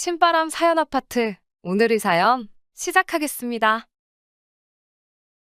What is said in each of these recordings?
신바람 사연 아파트. 오늘의 사연 시작하겠습니다.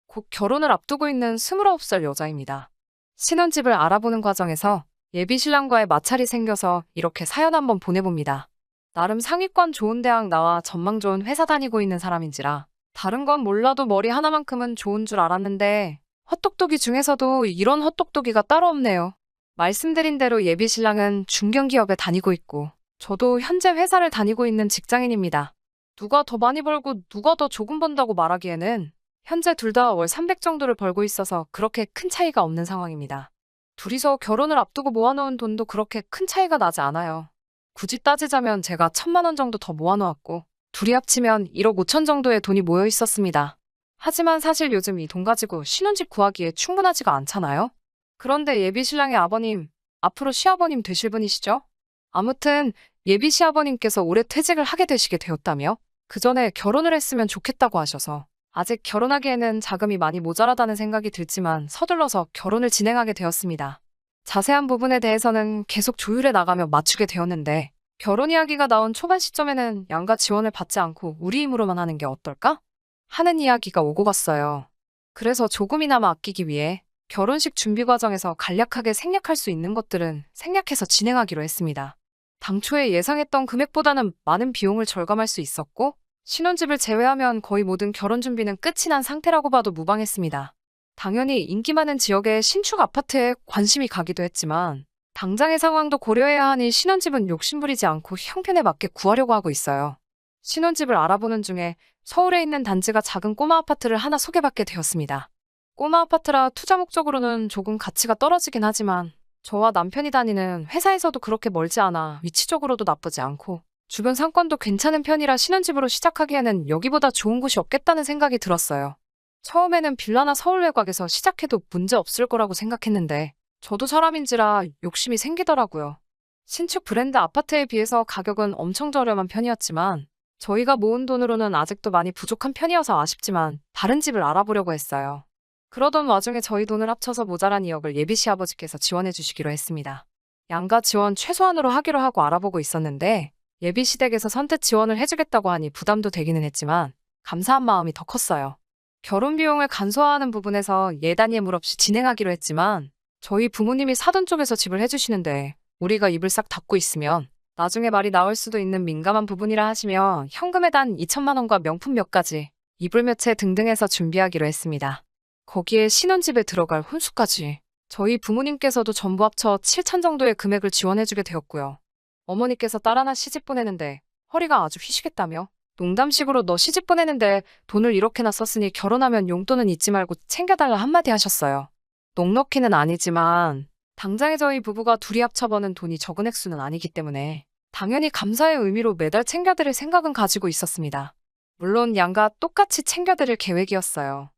곧 결혼을 앞두고 있는 29살 여자입니다. 신혼집을 알아보는 과정에서 예비 신랑과의 마찰이 생겨서 이렇게 사연 한번 보내봅니다. 나름 상위권 좋은 대학 나와 전망 좋은 회사 다니고 있는 사람인지라 다른 건 몰라도 머리 하나만큼은 좋은 줄 알았는데 헛똑똑이 중에서도 이런 헛똑똑이가 따로 없네요. 말씀드린 대로 예비 신랑은 중견기업에 다니고 있고 저도 현재 회사를 다니고 있는 직장인입니다. 누가 더 많이 벌고 누가 더 조금 번다고 말하기에는 현재 둘 다 월 300 정도를 벌고 있어서 그렇게 큰 차이가 없는 상황입니다. 둘이서 결혼을 앞두고 모아놓은 돈도 그렇게 큰 차이가 나지 않아요. 굳이 따지자면 제가 1,000만 원 정도 더 모아놓았고 둘이 합치면 1억 5천 정도의 돈이 모여 있었습니다. 하지만 사실 요즘 이 돈 가지고 신혼집 구하기에 충분하지가 않잖아요? 그런데 예비 신랑의 아버님, 앞으로 시아버님 되실 분이시죠? 아무튼 예비 시아버님께서 올해 퇴직을 하게 되시게 되었다며 그 전에 결혼을 했으면 좋겠다고 하셔서 아직 결혼하기에는 자금이 많이 모자라다는 생각이 들지만 서둘러서 결혼을 진행하게 되었습니다. 자세한 부분에 대해서는 계속 조율해 나가며 맞추게 되었는데 결혼 이야기가 나온 초반 시점에는 양가 지원을 받지 않고 우리 힘으로만 하는 게 어떨까? 하는 이야기가 오고 갔어요. 그래서 조금이나마 아끼기 위해 결혼식 준비 과정에서 간략하게 생략할 수 있는 것들은 생략해서 진행하기로 했습니다. 당초에 예상했던 금액보다는 많은 비용을 절감할 수 있었고 신혼집을 제외하면 거의 모든 결혼 준비는 끝이 난 상태라고 봐도 무방했습니다. 당연히 인기 많은 지역의 신축 아파트에 관심이 가기도 했지만 당장의 상황도 고려해야 하니 신혼집은 욕심부리지 않고 형편에 맞게 구하려고 하고 있어요. 신혼집을 알아보는 중에 서울에 있는 단지가 작은 꼬마 아파트를 하나 소개받게 되었습니다. 꼬마 아파트라 투자 목적으로는 조금 가치가 떨어지긴 하지만 저와 남편이 다니는 회사에서도 그렇게 멀지 않아 위치적으로도 나쁘지 않고 주변 상권도 괜찮은 편이라 신혼집으로 시작하기에는 여기보다 좋은 곳이 없겠다는 생각이 들었어요. 처음에는 빌라나 서울 외곽에서 시작해도 문제 없을 거라고 생각했는데 저도 사람인지라 욕심이 생기더라고요. 신축 브랜드 아파트에 비해서 가격은 엄청 저렴한 편이었지만 저희가 모은 돈으로는 아직도 많이 부족한 편이어서 아쉽지만 다른 집을 알아보려고 했어요. 그러던 와중에 저희 돈을 합쳐서 모자란 2억을 예비 시아버지께서 지원해 주시기로 했습니다. 양가 지원 최소한으로 하기로 하고 알아보고 있었는데 예비 시댁에서 선뜻 지원을 해주겠다고 하니 부담도 되기는 했지만 감사한 마음이 더 컸어요. 결혼 비용을 간소화하는 부분에서 예단 예물 없이 진행하기로 했지만 저희 부모님이 사돈 쪽에서 집을 해주시는데 우리가 입을 싹 닫고 있으면 나중에 말이 나올 수도 있는 민감한 부분이라 하시며 현금에 단 2천만 원과 명품 몇 가지, 이불 몇 채 등등 해서 준비하기로 했습니다. 거기에 신혼집에 들어갈 혼수까지 저희 부모님께서도 전부 합쳐 7천 정도의 금액을 지원해주게 되었고요. 어머니께서 딸 하나 시집 보내는데 허리가 아주 휘시겠다며 농담식으로 너 시집 보내는데 돈을 이렇게나 썼으니 결혼하면 용돈은 잊지 말고 챙겨달라 한마디 하셨어요. 넉넉히는 아니지만 당장에 저희 부부가 둘이 합쳐 버는 돈이 적은 액수는 아니기 때문에 당연히 감사의 의미로 매달 챙겨드릴 생각은 가지고 있었습니다. 물론 양가 똑같이 챙겨드릴 계획이었어요.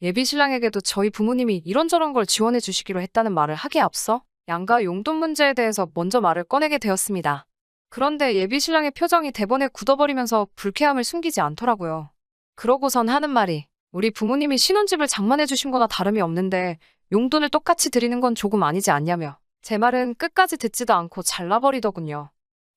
예비 신랑에게도 저희 부모님이 이런저런 걸 지원해 주시기로 했다는 말을 하기에 앞서 양가 용돈 문제에 대해서 먼저 말을 꺼내게 되었습니다. 그런데 예비 신랑의 표정이 대번에 굳어버리면서 불쾌함을 숨기지 않더라고요. 그러고선 하는 말이 우리 부모님이 신혼집을 장만해 주신 거나 다름이 없는데 용돈을 똑같이 드리는 건 조금 아니지 않냐며 제 말은 끝까지 듣지도 않고 잘라버리더군요.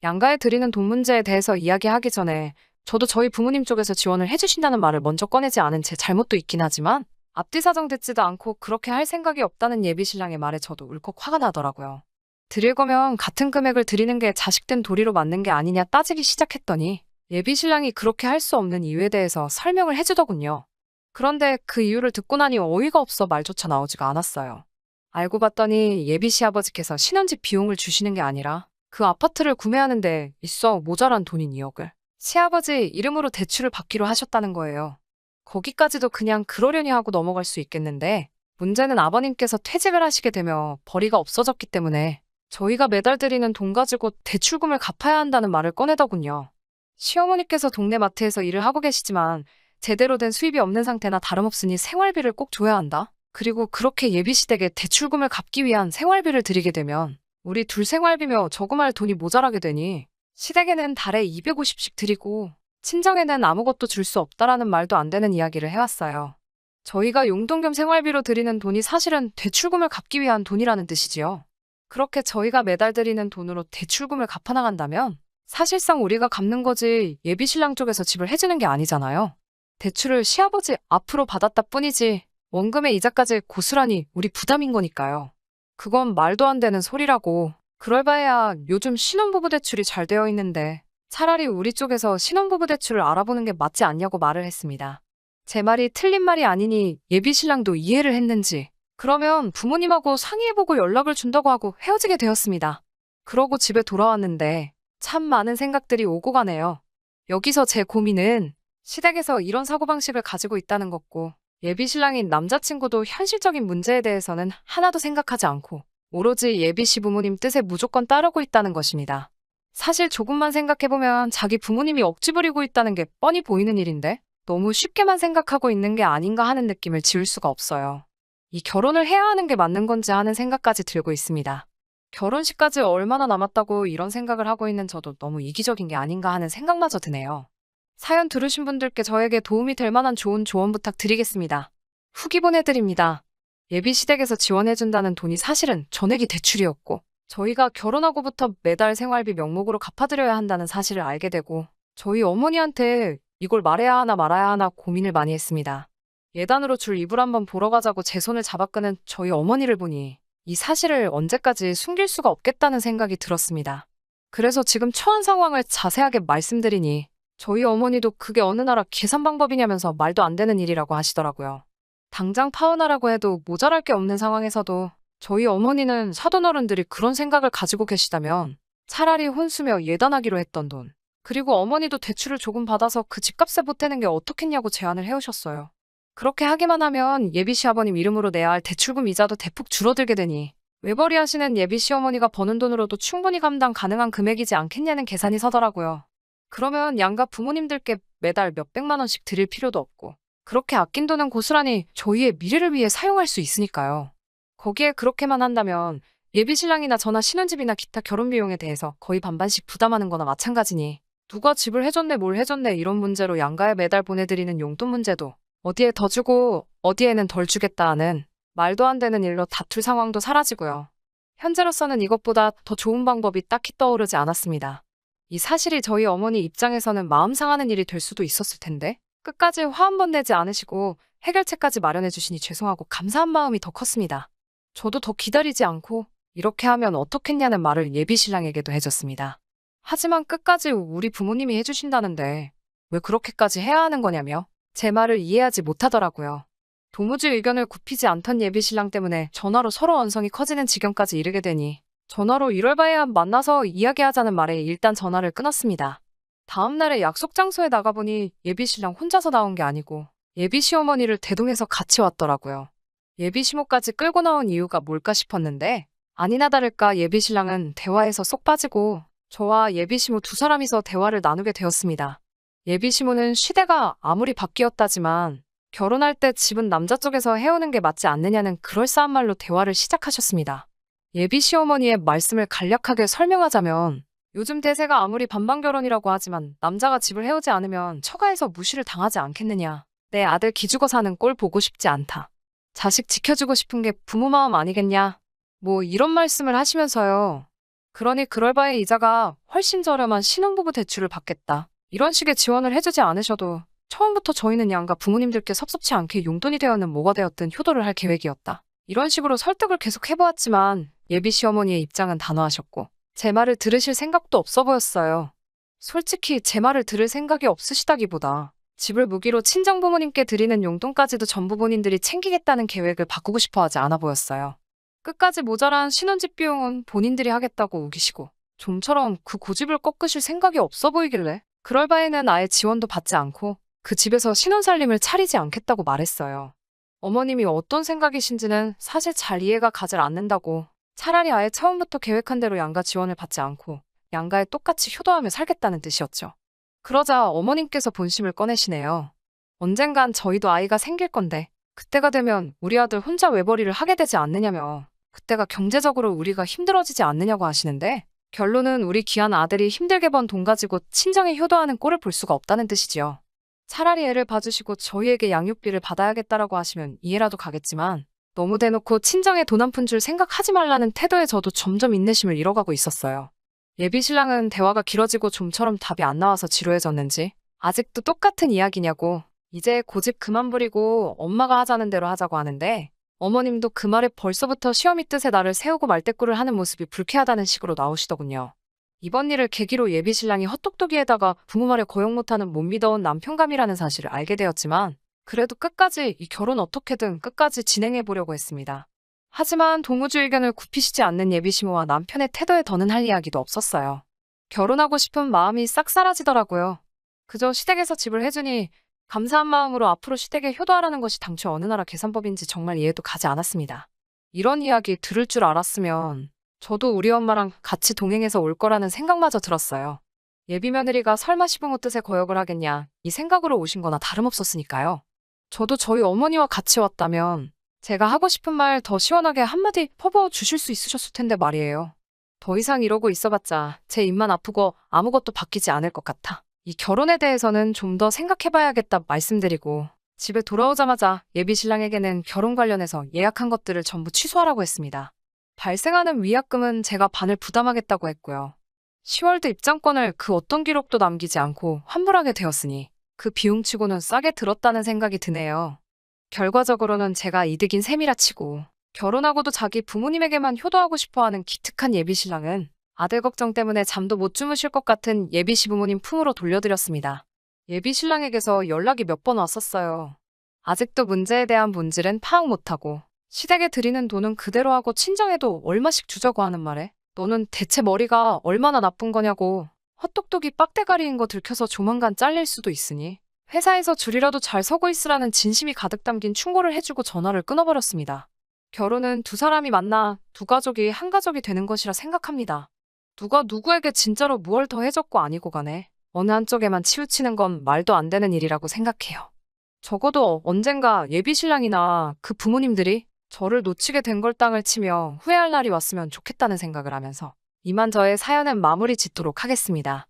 양가에 드리는 돈 문제에 대해서 이야기하기 전에 저도 저희 부모님 쪽에서 지원을 해주신다는 말을 먼저 꺼내지 않은 제 잘못도 있긴 하지만 앞뒤 사정 듣지도 않고 그렇게 할 생각이 없다는 예비 신랑의 말에 저도 울컥 화가 나더라고요. 드릴 거면 같은 금액을 드리는 게 자식된 도리로 맞는 게 아니냐 따지기 시작했더니 예비 신랑이 그렇게 할 수 없는 이유에 대해서 설명을 해주더군요. 그런데 그 이유를 듣고 나니 어이가 없어 말조차 나오지가 않았어요. 알고 봤더니 예비 시아버지께서 신혼집 비용을 주시는 게 아니라 그 아파트를 구매하는데 있어 모자란 돈인 2억을 시아버지 이름으로 대출을 받기로 하셨다는 거예요. 거기까지도 그냥 그러려니 하고 넘어갈 수 있겠는데 문제는 아버님께서 퇴직을 하시게 되며 벌이가 없어졌기 때문에 저희가 매달 드리는 돈 가지고 대출금을 갚아야 한다는 말을 꺼내더군요. 시어머니께서 동네 마트에서 일을 하고 계시지만 제대로 된 수입이 없는 상태나 다름없으니 생활비를 꼭 줘야 한다. 그리고 그렇게 예비시댁에 대출금을 갚기 위한 생활비를 드리게 되면 우리 둘 생활비며 저금할 돈이 모자라게 되니 시댁에는 달에 250씩 드리고 친정에는 아무것도 줄 수 없다라는 말도 안 되는 이야기를 해왔어요. 저희가 용돈 겸 생활비로 드리는 돈이 사실은 대출금을 갚기 위한 돈이라는 뜻이지요. 그렇게 저희가 매달 드리는 돈으로 대출금을 갚아나간다면 사실상 우리가 갚는 거지 예비신랑 쪽에서 집을 해주는 게 아니잖아요. 대출을 시아버지 앞으로 받았다 뿐이지 원금의 이자까지 고스란히 우리 부담인 거니까요. 그건 말도 안 되는 소리라고. 그럴 바에야 요즘 신혼부부 대출이 잘 되어 있는데 차라리 우리 쪽에서 신혼부부 대출을 알아보는 게 맞지 않냐고 말을 했습니다. 제 말이 틀린 말이 아니니 예비신랑도 이해를 했는지 그러면 부모님하고 상의해보고 연락을 준다고 하고 헤어지게 되었습니다. 그러고 집에 돌아왔는데 참 많은 생각들이 오고 가네요. 여기서 제 고민은 시댁에서 이런 사고방식을 가지고 있다는 것고 예비신랑인 남자친구도 현실적인 문제에 대해서는 하나도 생각하지 않고 오로지 예비시 부모님 뜻에 무조건 따르고 있다는 것입니다. 사실 조금만 생각해보면 자기 부모님이 억지 부리고 있다는 게 뻔히 보이는 일인데 너무 쉽게만 생각하고 있는 게 아닌가 하는 느낌을 지울 수가 없어요. 이 결혼을 해야 하는 게 맞는 건지 하는 생각까지 들고 있습니다. 결혼식까지 얼마나 남았다고 이런 생각을 하고 있는 저도 너무 이기적인 게 아닌가 하는 생각마저 드네요. 사연 들으신 분들께 저에게 도움이 될 만한 좋은 조언 부탁드리겠습니다. 후기 보내드립니다. 예비시댁에서 지원해준다는 돈이 사실은 전액이 대출이었고 저희가 결혼하고부터 매달 생활비 명목으로 갚아드려야 한다는 사실을 알게 되고 저희 어머니한테 이걸 말해야 하나 말아야 하나 고민을 많이 했습니다. 예단으로 줄 이불 한번 보러 가자고 제 손을 잡아 끄는 저희 어머니를 보니 이 사실을 언제까지 숨길 수가 없겠다는 생각이 들었습니다. 그래서 지금 처한 상황을 자세하게 말씀드리니 저희 어머니도 그게 어느 나라 계산 방법이냐면서 말도 안 되는 일이라고 하시더라고요. 당장 파혼하라고 해도 모자랄 게 없는 상황에서도 저희 어머니는 사돈어른들이 그런 생각을 가지고 계시다면 차라리 혼수며 예단하기로 했던 돈 그리고 어머니도 대출을 조금 받아서 그 집값에 보태는 게 어떻겠냐고 제안을 해오셨어요. 그렇게 하기만 하면 예비 시아버님 이름으로 내야 할 대출금 이자도 대폭 줄어들게 되니 외벌이 하시는 예비 시어머니가 버는 돈으로도 충분히 감당 가능한 금액이지 않겠냐는 계산이 서더라고요. 그러면 양가 부모님들께 매달 몇백만 원씩 드릴 필요도 없고 그렇게 아낀 돈은 고스란히 저희의 미래를 위해 사용할 수 있으니까요. 거기에 그렇게만 한다면 예비 신랑이나 저나 신혼집이나 기타 결혼 비용에 대해서 거의 반반씩 부담하는 거나 마찬가지니 누가 집을 해줬네 뭘 해줬네 이런 문제로 양가에 매달 보내드리는 용돈 문제도 어디에 더 주고 어디에는 덜 주겠다 하는 말도 안 되는 일로 다툴 상황도 사라지고요. 현재로서는 이것보다 더 좋은 방법이 딱히 떠오르지 않았습니다. 이 사실이 저희 어머니 입장에서는 마음 상하는 일이 될 수도 있었을 텐데 끝까지 화 한 번 내지 않으시고 해결책까지 마련해 주시니 죄송하고 감사한 마음이 더 컸습니다. 저도 더 기다리지 않고 이렇게 하면 어떻겠냐는 말을 예비 신랑에게도 해줬습니다. 하지만 끝까지 우리 부모님이 해주신다는데 왜 그렇게까지 해야 하는 거냐며 제 말을 이해하지 못하더라고요. 도무지 의견을 굽히지 않던 예비 신랑 때문에 전화로 서로 언성이 커지는 지경까지 이르게 되니 전화로 이럴 바에야 만나서 이야기하자는 말에 일단 전화를 끊었습니다. 다음 날에 약속 장소에 나가보니 예비 신랑 혼자서 나온 게 아니고 예비 시어머니를 대동해서 같이 왔더라고요. 예비 시모까지 끌고 나온 이유가 뭘까 싶었는데 아니나 다를까 예비 신랑은 대화에서 쏙 빠지고 저와 예비 시모 두 사람이서 대화를 나누게 되었습니다. 예비 시모는 시대가 아무리 바뀌었다지만 결혼할 때 집은 남자 쪽에서 해오는 게 맞지 않느냐는 그럴싸한 말로 대화를 시작하셨습니다. 예비 시어머니의 말씀을 간략하게 설명하자면 요즘 대세가 아무리 반반결혼이라고 하지만 남자가 집을 해오지 않으면 처가에서 무시를 당하지 않겠느냐. 내 아들 기죽어 사는 꼴 보고 싶지 않다. 자식 지켜주고 싶은 게 부모 마음 아니겠냐. 뭐 이런 말씀을 하시면서요. 그러니 그럴 바에 이자가 훨씬 저렴한 신혼부부 대출을 받겠다. 이런 식의 지원을 해주지 않으셔도 처음부터 저희는 양가 부모님들께 섭섭치 않게 용돈이 되었는 뭐가 되었든 효도를 할 계획이었다. 이런 식으로 설득을 계속 해보았지만 예비 시어머니의 입장은 단호하셨고 제 말을 들으실 생각도 없어 보였어요. 솔직히 제 말을 들을 생각이 없으시다기보다 집을 무기로 친정부모님께 드리는 용돈까지도 전부 본인들이 챙기겠다는 계획을 바꾸고 싶어 하지 않아 보였어요. 끝까지 모자란 신혼집 비용은 본인들이 하겠다고 우기시고 좀처럼 그 고집을 꺾으실 생각이 없어 보이길래 그럴 바에는 아예 지원도 받지 않고 그 집에서 신혼살림을 차리지 않겠다고 말했어요. 어머님이 어떤 생각이신지는 사실 잘 이해가 가질 않는다고 차라리 아예 처음부터 계획한 대로 양가 지원을 받지 않고 양가에 똑같이 효도하며 살겠다는 뜻이었죠. 그러자 어머님께서 본심을 꺼내시네요. 언젠간 저희도 아이가 생길 건데 그때가 되면 우리 아들 혼자 외벌이를 하게 되지 않느냐며 그때가 경제적으로 우리가 힘들어지지 않느냐고 하시는데 결론은 우리 귀한 아들이 힘들게 번 돈 가지고 친정에 효도하는 꼴을 볼 수가 없다는 뜻이지요. 차라리 애를 봐주시고 저희에게 양육비를 받아야겠다라고 하시면 이해라도 가겠지만 너무 대놓고 친정에 돈 한 푼 줄 생각하지 말라는 태도에 저도 점점 인내심을 잃어가고 있었어요. 예비 신랑은 대화가 길어지고 좀처럼 답이 안 나와서 지루해졌는지 아직도 똑같은 이야기냐고 이제 고집 그만 부리고 엄마가 하자는 대로 하자고 하는데 어머님도 그 말에 벌써부터 시어미 뜻에 나를 세우고 말대꾸를 하는 모습이 불쾌하다는 식으로 나오시더군요. 이번 일을 계기로 예비 신랑이 헛똑똑이에다가 부모 말에 거역 못하는 못 믿어온 남편감이라는 사실을 알게 되었지만 그래도 끝까지 이 결혼 어떻게든 끝까지 진행해 보려고 했습니다. 하지만 도무지 의견을 굽히시지 않는 예비 시모와 남편의 태도에 더는 할 이야기도 없었어요. 결혼하고 싶은 마음이 싹 사라지더라고요. 그저 시댁에서 집을 해주니 감사한 마음으로 앞으로 시댁에 효도하라는 것이 당초 어느 나라 계산법인지 정말 이해도 가지 않았습니다. 이런 이야기 들을 줄 알았으면 저도 우리 엄마랑 같이 동행해서 올 거라는 생각마저 들었어요. 예비 며느리가 설마 시부모 뜻에 거역을 하겠냐 이 생각으로 오신 거나 다름없었으니까요. 저도 저희 어머니와 같이 왔다면 제가 하고 싶은 말 더 시원하게 한마디 퍼부어 주실 수 있으셨을 텐데 말이에요. 더 이상 이러고 있어봤자 제 입만 아프고 아무것도 바뀌지 않을 것 같아. 이 결혼에 대해서는 좀 더 생각해봐야겠다 말씀드리고 집에 돌아오자마자 예비 신랑에게는 결혼 관련해서 예약한 것들을 전부 취소하라고 했습니다. 발생하는 위약금은 제가 반을 부담하겠다고 했고요. 10월드 입장권을 그 어떤 기록도 남기지 않고 환불하게 되었으니 그 비용치고는 싸게 들었다는 생각이 드네요. 결과적으로는 제가 이득인 셈이라 치고 결혼하고도 자기 부모님에게만 효도하고 싶어하는 기특한 예비 신랑은 아들 걱정 때문에 잠도 못 주무실 것 같은 예비 시부모님 품으로 돌려드렸습니다. 예비 신랑에게서 연락이 몇 번 왔었어요. 아직도 문제에 대한 본질은 파악 못하고 시댁에 드리는 돈은 그대로 하고 친정에도 얼마씩 주자고 하는 말에 너는 대체 머리가 얼마나 나쁜 거냐고 헛똑똑이 빡대가리인 거 들켜서 조만간 잘릴 수도 있으니 회사에서 줄이라도 잘 서고 있으라는 진심이 가득 담긴 충고를 해주고 전화를 끊어버렸습니다. 결혼은 두 사람이 만나 두 가족이 한 가족이 되는 것이라 생각합니다. 누가 누구에게 진짜로 무얼 더 해줬고 아니고 간에 어느 한쪽에만 치우치는 건 말도 안 되는 일이라고 생각해요. 적어도 언젠가 예비 신랑이나 그 부모님들이 저를 놓치게 된 걸 땅을 치며 후회할 날이 왔으면 좋겠다는 생각을 하면서 이만 저의 사연은 마무리 짓도록 하겠습니다.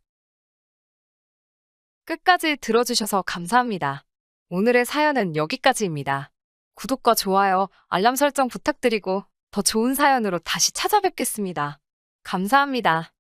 끝까지 들어주셔서 감사합니다. 오늘의 사연은 여기까지입니다. 구독과 좋아요, 알람 설정 부탁드리고 더 좋은 사연으로 다시 찾아뵙겠습니다. 감사합니다.